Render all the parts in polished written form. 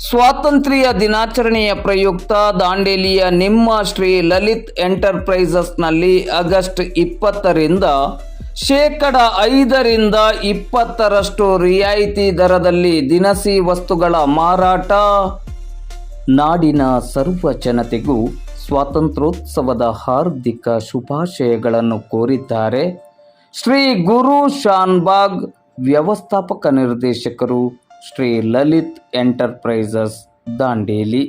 ಸ್ವಾತಂತ್ರ್ಯ ದಿನಾಚರಣೆಯ ಪ್ರಯುಕ್ತ ದಾಂಡೇಲಿಯ ನಿಮ್ಮ ಶ್ರೀ ಲಲಿತ್ ಎಂಟರ್ಪ್ರೈಸಸ್ನಲ್ಲಿ ಆಗಸ್ಟ್ 20ರಿಂದ 5% 20% ರಿಯಾಯಿತಿ ದರದಲ್ಲಿ ದಿನಸಿ ವಸ್ತುಗಳ ಮಾರಾಟ. ನಾಡಿನ ಸರ್ವ ಜನತೆಗೂ ಸ್ವಾತಂತ್ರ್ಯೋತ್ಸವದ ಹಾರ್ದಿಕ ಶುಭಾಶಯಗಳನ್ನು ಕೋರಿದ್ದಾರೆ ಶ್ರೀ ಗುರು ಶಾನ್ಭಾಗ್, ವ್ಯವಸ್ಥಾಪಕ ನಿರ್ದೇಶಕರು, ಶ್ರೀ ಲಲಿತ್ ಎಂಟರ್ಪ್ರೈಸಸ್, ದಾಂಡೇಲಿ.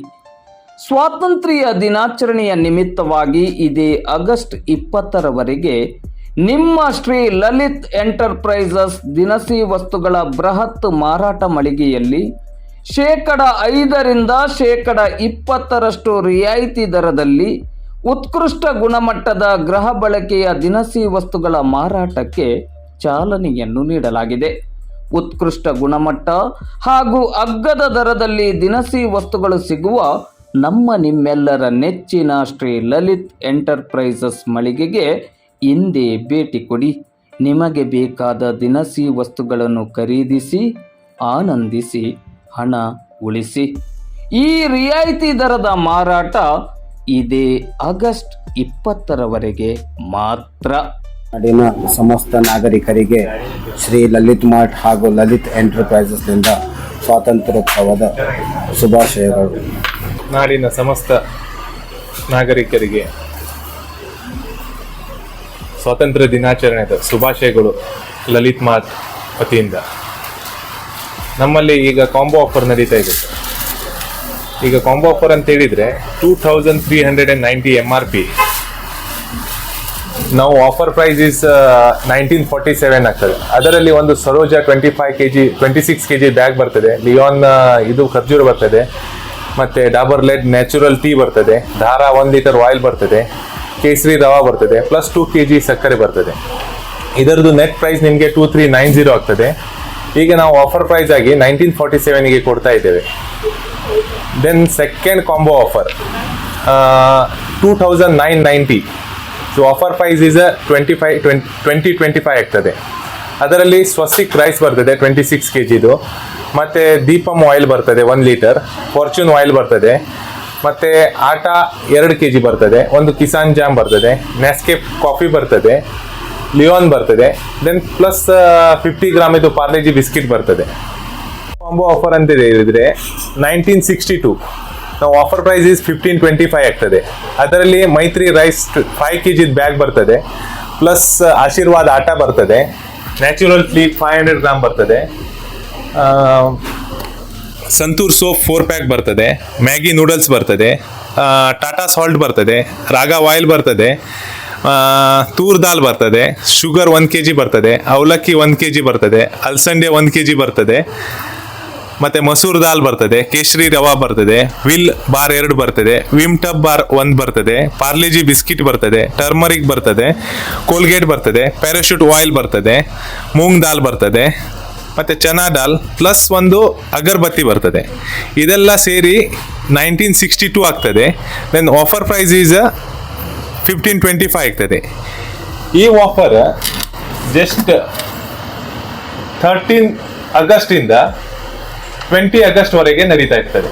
ಸ್ವಾತಂತ್ರ್ಯ ದಿನಾಚರಣೆಯ ನಿಮಿತ್ತವಾಗಿ ಇದೇ ಆಗಸ್ಟ್ 20ರವರೆಗೆ ನಿಮ್ಮ ಶ್ರೀ ಲಲಿತ್ ಎಂಟರ್ಪ್ರೈಸಸ್ ದಿನಸಿ ವಸ್ತುಗಳ ಬೃಹತ್ ಮಾರಾಟ ಮಳಿಗೆಯಲ್ಲಿ 5% 20% ರಿಯಾಯಿತಿ ದರದಲ್ಲಿ ಉತ್ಕೃಷ್ಟ ಗುಣಮಟ್ಟದ ಗೃಹ ಬಳಕೆಯ ದಿನಸಿ ವಸ್ತುಗಳ ಮಾರಾಟಕ್ಕೆ ಚಾಲನೆಯನ್ನು ನೀಡಲಾಗಿದೆ. ಉತ್ಕೃಷ್ಟ ಗುಣಮಟ್ಟ ಹಾಗೂ ಅಗ್ಗದ ದರದಲ್ಲಿ ದಿನಸಿ ವಸ್ತುಗಳು ಸಿಗುವ ನಿಮ್ಮೆಲ್ಲರ ನೆಚ್ಚಿನ ಶ್ರೀ ಲಲಿತ್ ಎಂಟರ್ಪ್ರೈಸಸ್ ಮಳಿಗೆಗೆ ಇಂದೇ ಭೇಟಿ ಕೊಡಿ. ನಿಮಗೆ ಬೇಕಾದ ದಿನಸಿ ವಸ್ತುಗಳನ್ನು ಖರೀದಿಸಿ ಆನಂದಿಸಿ ಹಣ ಉಳಿಸಿ. ಈ ರಿಯಾಯಿತಿ ದರದ ಮಾರಾಟ ಇದೇ ಆಗಸ್ಟ್ 20ರವರೆಗೆ ಮಾತ್ರ. ನಾಡಿನ ಸಮಸ್ತ ನಾಗರಿಕರಿಗೆ ಶ್ರೀ ಲಲಿತ್ ಮಾರ್ಟ್ ಹಾಗೂ ಲಲಿತ್ ಎಂಟರ್ಪ್ರೈಸಸ್ನಿಂದ ಸ್ವಾತಂತ್ರ್ಯೋತ್ಸವದ ಶುಭಾಶಯಗಳು. ನಾಡಿನ ಸಮಸ್ತ ನಾಗರಿಕರಿಗೆ ಸ್ವಾತಂತ್ರ್ಯ ದಿನಾಚರಣೆಯ ಶುಭಾಶಯಗಳು ಲಲಿತ್ ಮಾರ್ಟ್ ವತಿಯಿಂದ. ನಮ್ಮಲ್ಲಿ ಈಗ ಕಾಂಬೋ ಆಫರ್ ನಡೀತಾ ಇದೆ. ಈಗ ಕಾಂಬೋ ಆಫರ್ ಅಂತ ಹೇಳಿದರೆ 2390 MRP. ನಾವು ಆಫರ್ ಪ್ರೈಸ್ ಇಸ್ 1947 ಆಗ್ತದೆ. ಅದರಲ್ಲಿ ಒಂದು ಸರೋಜ 26 kg ಬ್ಯಾಗ್ ಬರ್ತದೆ, ಲಿಯಾನ್ ಇದು ಖರ್ಜೂರ ಬರ್ತದೆ, ಮತ್ತು ಡಾಬರ್ ಲೆಡ್ ನ್ಯಾಚುರಲ್ ಟೀ ಬರ್ತದೆ, ಧಾರಾ 1 ಲೀಟರ್ ಆಯಿಲ್ ಬರ್ತದೆ, ಕೇಸರಿ ರವಾ ಬರ್ತದೆ, ಪ್ಲಸ್ 2 kg ಸಕ್ಕರೆ ಬರ್ತದೆ. ಇದರದ್ದು ನೆಟ್ ಪ್ರೈಸ್ ನಿಮಗೆ 2390 ಆಗ್ತದೆ. ಈಗ ನಾವು ಆಫರ್ ಪ್ರೈಸ್ ಆಗಿ 1947ಗೆ ಕೊಡ್ತಾ ಇದ್ದೇವೆ. Then second combo offer 2990. So offer price is 2025 ಆಗ್ತದೆ. ಅದರಲ್ಲಿ ಸ್ವಸ್ತಿಕ್ ರೈಸ್ ಬರ್ತದೆ 26 kgದು, ಮತ್ತು ದೀಪಮ್ ಆಯಿಲ್ ಬರ್ತದೆ 1 ಲೀಟರ್, ಫಾರ್ಚೂನ್ ಆಯಿಲ್ ಬರ್ತದೆ, ಮತ್ತು ಆಟಾ 2 kg ಬರ್ತದೆ, ಒಂದು ಕಿಸಾನ್ ಜಾಮ್ ಬರ್ತದೆ, ನೆಸ್ಕೆಫ್ ಕಾಫಿ ಬರ್ತದೆ, ಲಿಯಾನ್ ಬರ್ತದೆ, ದೆನ್ ಪ್ಲಸ್ 50 ಗ್ರಾಮ್ ಇದು ಪಾರ್ಲೆಜಿ ಬಿಸ್ಕಿಟ್ ಬರ್ತದೆ. ಕಾಂಬೋ ಆಫರ್ ಅಂತ ಹೇಳಿದರೆ 1962. ನಾವು ಆಫರ್ ಪ್ರೈಸ್ ಇಸ್ 1525 ಆಗ್ತದೆ. ಅದರಲ್ಲಿ ಮೈತ್ರಿ ರೈಸ್ 5 kg ಬ್ಯಾಗ್ ಬರ್ತದೆ, ಪ್ಲಸ್ ಆಶೀರ್ವಾದ್ ಆಟ ಬರ್ತದೆ, ನ್ಯಾಚುರಲ್ ಫ್ಲೀ 500 ಗ್ರಾಮ್ ಬರ್ತದೆ, ಸಂತೂರ್ ಸೋಪ್ 4 ಪ್ಯಾಕ್ ಬರ್ತದೆ, ಮ್ಯಾಗಿ ನೂಡಲ್ಸ್ ಬರ್ತದೆ, ಟಾಟಾ ಸಾಲ್ಟ್ ಬರ್ತದೆ, ರಾಗಾ ಆಯಿಲ್ ಬರ್ತದೆ, ತೂರ್ ದಾಲ್ ಬರ್ತದೆ, ಶುಗರ್ 1 kg ಬರ್ತದೆ, ಅವಲಕ್ಕಿ 1 kg ಬರ್ತದೆ, ಅಲ್ಸಂಡೆ 1 kg ಬರ್ತದೆ, ಮತ್ತು ಮಸೂರ್ ದಾಲ್ ಬರ್ತದೆ, ಕೇಸರಿ ರವಾ ಬರ್ತದೆ, ವಿಲ್ ಬಾರ್ 2 ಬರ್ತದೆ, ವಿಮ್ ಟಬ್ ಬಾರ್ 1 ಬರ್ತದೆ, ಪಾರ್ಲೆಜಿ ಬಿಸ್ಕಿಟ್ ಬರ್ತದೆ, ಟರ್ಮರಿಕ್ ಬರ್ತದೆ, ಕೋಲ್ಗೇಟ್ ಬರ್ತದೆ, ಪ್ಯಾರಾಶೂಟ್ ಆಯಿಲ್ ಬರ್ತದೆ, ಮೂಂಗ್ ದಾಲ್ ಬರ್ತದೆ, ಮತ್ತು ಚನಾ ದಾಲ್ ಪ್ಲಸ್ ಒಂದು ಅಗರ್ಬತ್ತಿ ಬರ್ತದೆ. ಇದೆಲ್ಲ ಸೇರಿ 1962 ಆಗ್ತದೆ. ದೆನ್ ಆಫರ್ ಪ್ರೈಸ್ ಈಸ್ 1525 ಆಗ್ತದೆ. ಈ ಆಫರ್ ಜಸ್ಟ್ 13 ಆಗಸ್ಟಿಂದ 20 ಆಗಸ್ಟ್ ವರೆಗೆ ನಡೀತಾ ಇರ್ತದೆ.